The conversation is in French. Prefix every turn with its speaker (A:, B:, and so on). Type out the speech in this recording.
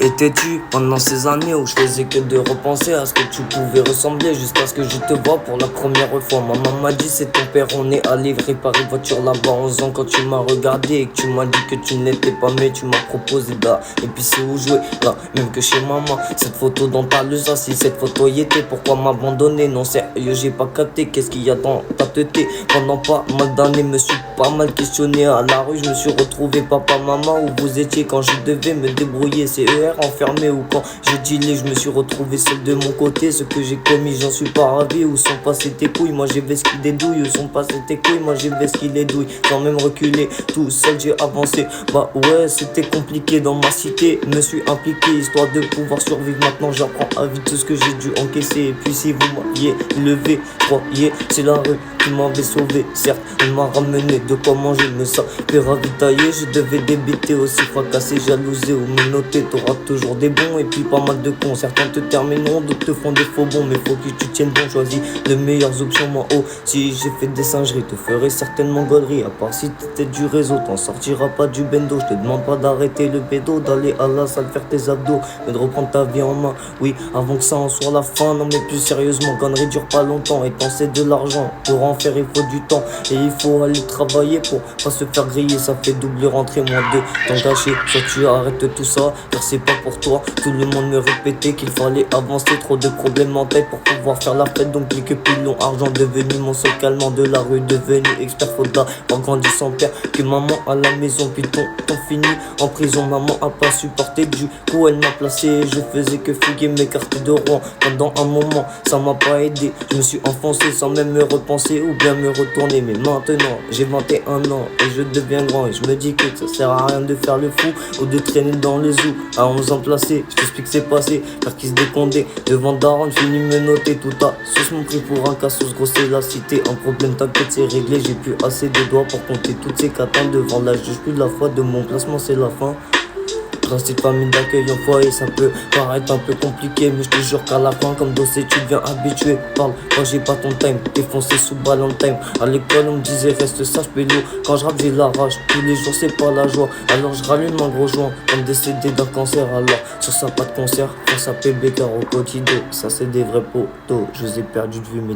A: étais-tu pendant ces années où je faisais que de repenser à ce que tu pouvais ressembler jusqu'à ce que je te vois pour la première fois. Maman m'a dit c'est ton père, on est allé réparer voiture là-bas 11 ans quand tu m'as regardé et que tu m'as dit que tu n'étais pas mais tu m'as proposé d'à et puis c'est où jouer là, même que chez maman. Cette photo dans ta leçon, si cette photo y était, pourquoi m'abandonner? Non sérieux j'ai pas capté, qu'est-ce qu'il y a dans ta tête? Pendant pas mal d'années me suis pas mal questionné à la rue, je me suis retrouvé papa maman où vous étiez quand je devais me débrouiller, CER enfermé ou quand j'ai dealé, je me suis retrouvé seul de mon côté. Ce que j'ai commis j'en suis pas ravi, où sont passées tes couilles, moi j'ai vesqué des douilles, où sont passées tes couilles, moi j'ai vesqué les douilles, sans même reculer, tout seul j'ai avancé. Bah ouais c'était compliqué dans ma cité, me suis impliqué histoire de pouvoir survivre. Maintenant j'apprends à vite tout ce que j'ai dû encaisser. Et puis si vous m'aviez levé, croyez c'est la rue qui m'avait sauvé. Certes elle m'a ramené de quoi manger, mais ça fait ravitailler. Je devais débiter aussi, fracasser, jalouser ou me noter. T'auras toujours des bons et puis pas mal de cons. Certains te termineront, d'autres te font des faux bons, mais faut que tu tiennes bon. Choisis les meilleures options, moi oh. Si j'ai fait des singeries, te ferai certainement gaulerie. À part si t'étais du réseau, t'en sortiras pas du bendo. Je te demande pas d'arrêter le bédo, d'aller à la salle faire tes abdos, mais de reprendre ta vie en main. Oui, avant que ça en soit la fin. Non mais plus sérieusement, connerie dure pas longtemps. Et penser de l'argent, pour en faire il faut du temps. Et il faut aller travailler pour pas se faire griller. Ça fait double rentrer, moins de temps gâché. Soit tu arrêtes tout ça, car c'est pas pour toi. Tout le monde me répétait qu'il fallait avancer. Trop de problèmes en tête pour pouvoir faire la fête. Donc clique plus long, argent devenu mon seul calmant de la rue. Devenu expert, faute d'avoir grandi sans père. Que maman à la maison, puis ton fini en prison. Maman a pas supporté, du coup elle m'a placé. Je faisais que fouiller mes cartes de Rouen. Pendant un moment, ça m'a pas aidé. Je me suis enfoncé sans même me repenser ou bien me retourner. Mais maintenant, j'ai 21 ans et je deviens grand. Et je me dis que ça sert à rien de faire le fou ou de traîner dans le zoo. À 11 ans placé, je t'explique c'est passé. Faire qui se décomptait devant Daron, fini me noter. Tout à sauce mon prix pour un cassos, gros c'est la cité. Un problème t'inquiète c'est réglé. J'ai plus assez de doigts pour compter toutes ces catins devant la juge. Plus de la foi de mon placement c'est la fin. Principe famille d'accueil en foyer, ça peut paraître un peu compliqué, mais je te jure qu'à la fin comme dossier tu deviens habitué. Parle quand j'ai pas ton time, t'es foncé sous ballon time. À l'école on me disait reste sage pélo. Quand je rappe j'ai la rage, tous les jours c'est pas la joie. Alors je rallume un gros joint, comme décédé d'un cancer. Alors sur ça pas de concert, face à PB car au quotidien. Ça c'est des vrais potos, je les ai perdus de vue mais